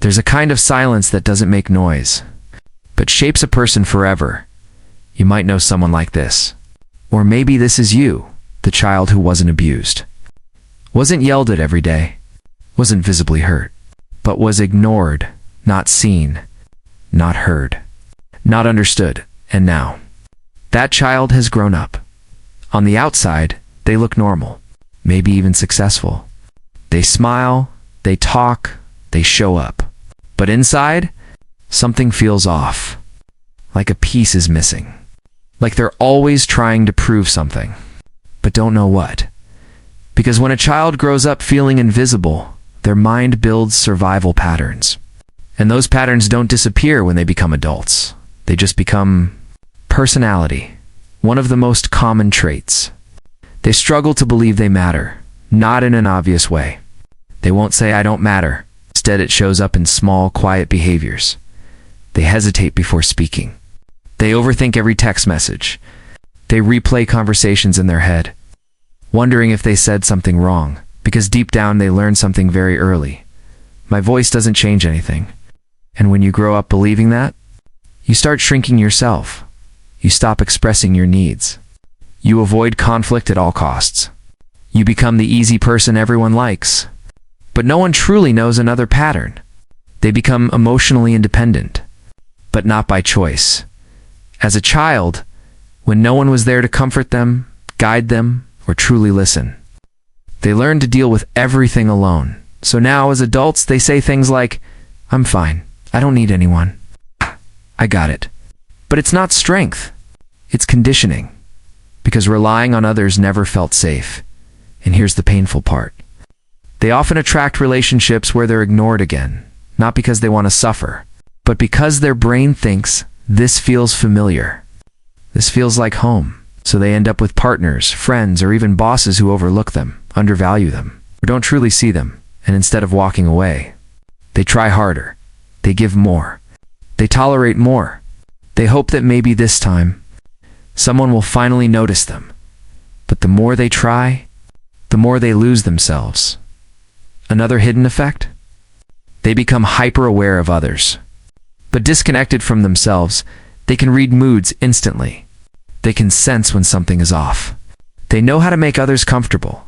There's a kind of silence that doesn't make noise, but shapes a person forever. You might know someone like this. Or maybe this is you, the child who wasn't abused. Wasn't yelled at every day. Wasn't visibly hurt. But was ignored, not seen, not heard, not understood. And now, that child has grown up. On the outside, they look normal, maybe even successful. They smile, they talk, they show up. But inside, something feels off. Like a piece is missing. Like they're always trying to prove something, but don't know what. Because when a child grows up feeling invisible, their mind builds survival patterns. And those patterns don't disappear when they become adults. They just become personality, one of the most common traits. They struggle to believe they matter, not in an obvious way. They won't say, "I don't matter." Instead, it shows up in small, quiet behaviors. They hesitate before speaking. They overthink every text message. They replay conversations in their head, wondering if they said something wrong, because deep down they learned something very early. My voice doesn't change anything. And when you grow up believing that, you start shrinking yourself. You stop expressing your needs. You avoid conflict at all costs. You become the easy person everyone likes. But no one truly knows another pattern. They become emotionally independent, but not by choice. As a child, when no one was there to comfort them, guide them, or truly listen, they learned to deal with everything alone. So now, as adults, they say things like, "I'm fine. I don't need anyone. I got it." But it's not strength. It's conditioning. Because relying on others never felt safe. And here's the painful part. They often attract relationships where they're ignored again, not because they want to suffer, but because their brain thinks, "This feels familiar. This feels like home." So they end up with partners, friends, or even bosses who overlook them, undervalue them, or don't truly see them. And instead of walking away, they try harder. They give more. They tolerate more. They hope that maybe this time, someone will finally notice them. But the more they try, the more they lose themselves. Another hidden effect? They become hyper-aware of others. But disconnected from themselves, they can read moods instantly. They can sense when something is off. They know how to make others comfortable.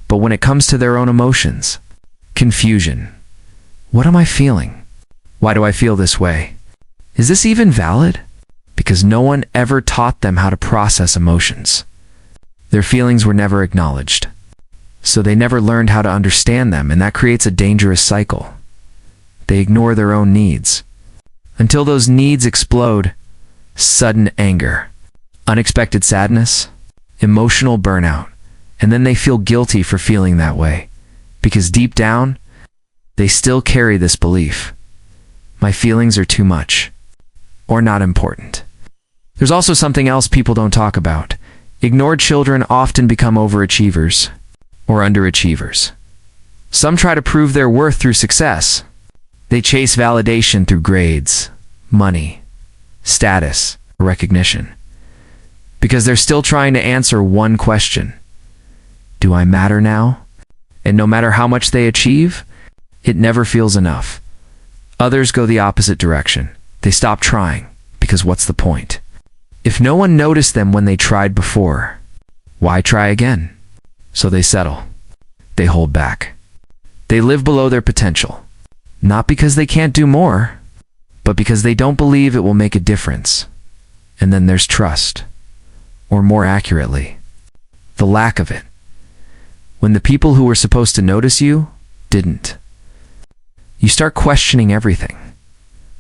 But when it comes to their own emotions, confusion. What am I feeling? Why do I feel this way? Is this even valid? Because no one ever taught them how to process emotions. Their feelings were never acknowledged. So they never learned how to understand them, and that creates a dangerous cycle. They ignore their own needs. Until those needs explode. Sudden anger, unexpected sadness, emotional burnout, and then they feel guilty for feeling that way. Because deep down, they still carry this belief. My feelings are too much, or not important. There's also something else people don't talk about. Ignored children often become overachievers, or underachievers. Some try to prove their worth through success. They chase validation through grades, money, status, or recognition. Because they're still trying to answer one question. Do I matter now? And no matter how much they achieve, it never feels enough. Others go the opposite direction. They stop trying, because what's the point? If no one noticed them when they tried before, why try again? So they settle. They hold back. They live below their potential. Not because they can't do more, but because they don't believe it will make a difference. And then there's trust. Or more accurately, the lack of it. When the people who were supposed to notice you didn't. You start questioning everything.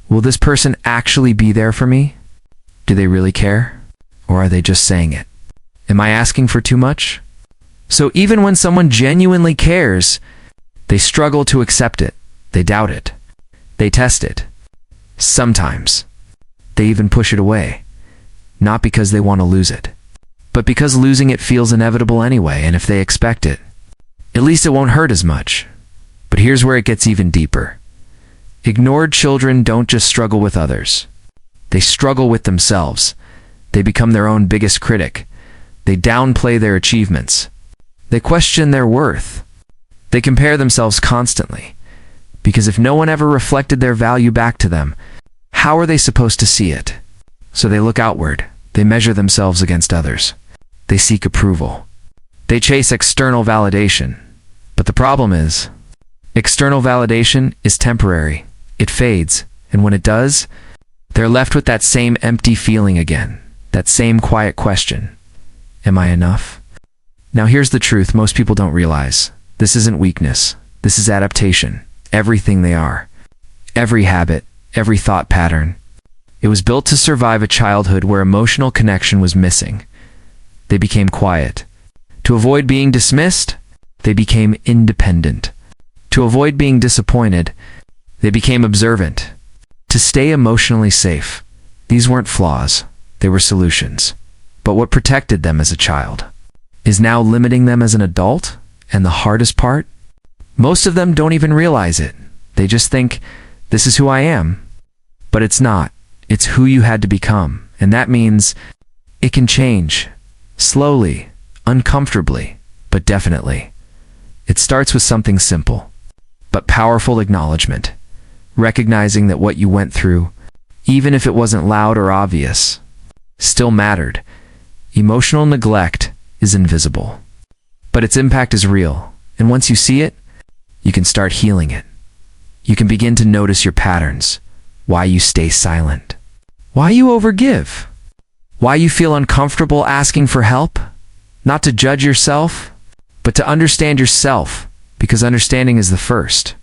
Will this person actually be there for me? Do they really care? Or are they just saying it? Am I asking for too much? So even when someone genuinely cares, they struggle to accept it. They doubt it. They test it. Sometimes, they even push it away. Not because they want to lose it, but because losing it feels inevitable anyway, and if they expect it, at least it won't hurt as much. But here's where it gets even deeper. Ignored children don't just struggle with others. They struggle with themselves. They become their own biggest critic. They downplay their achievements. They question their worth. They compare themselves constantly. Because if no one ever reflected their value back to them, how are they supposed to see it? So they look outward. They measure themselves against others. They seek approval. They chase external validation. But the problem is, external validation is temporary. It fades. And when it does, they're left with that same empty feeling again. That same quiet question. Am I enough? Now here's the truth most people don't realize. This isn't weakness. This is adaptation. Everything they are. Every habit. Every thought pattern. It was built to survive a childhood where emotional connection was missing. They became quiet. To avoid being dismissed, they became independent. To avoid being disappointed, they became observant. To stay emotionally safe, these weren't flaws, they were solutions. But what protected them as a child is now limiting them as an adult, and the hardest part? Most of them don't even realize it. They just think, this is who I am. But it's not. It's who you had to become. And that means it can change. Slowly, uncomfortably, but definitely. It starts with something simple, but powerful acknowledgement. Recognizing that what you went through, even if it wasn't loud or obvious, still mattered. Emotional neglect is invisible, but its impact is real. And once you see it, you can start healing it. You can begin to notice your patterns, why you stay silent, why you overgive, why you feel uncomfortable asking for help, not to judge yourself, but to understand yourself, because understanding is the first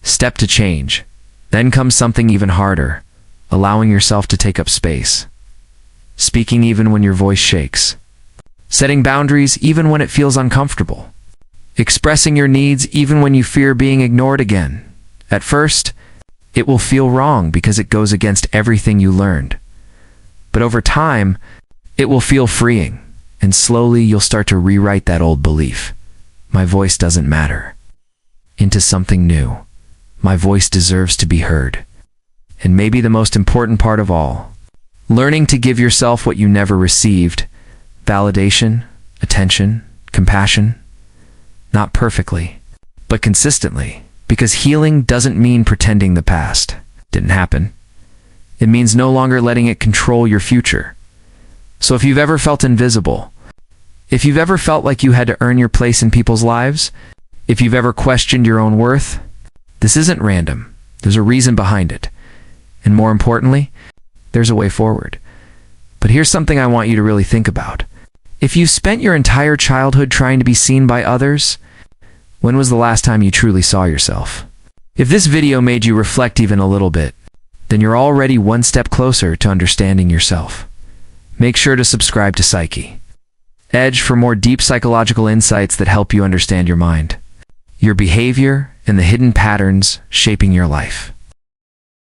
step to change. Then comes something even harder, allowing yourself to take up space, speaking even when your voice shakes, setting boundaries even when it feels uncomfortable, expressing your needs even when you fear being ignored again. At first, it will feel wrong because it goes against everything you learned. But over time, it will feel freeing, and slowly you'll start to rewrite that old belief, my voice doesn't matter, into something new. My voice deserves to be heard. And maybe the most important part of all, learning to give yourself what you never received, validation, attention, compassion, not perfectly, but consistently. Because healing doesn't mean pretending the past didn't happen. It means no longer letting it control your future. So if you've ever felt invisible, if you've ever felt like you had to earn your place in people's lives, if you've ever questioned your own worth, this isn't random. There's a reason behind it. And more importantly, there's a way forward. But here's something I want you to really think about. If you spent your entire childhood trying to be seen by others, when was the last time you truly saw yourself? If this video made you reflect even a little bit, then you're already one step closer to understanding yourself. Make sure to subscribe to Psyche Edge for more deep psychological insights that help you understand your mind, your behavior, and the hidden patterns shaping your life.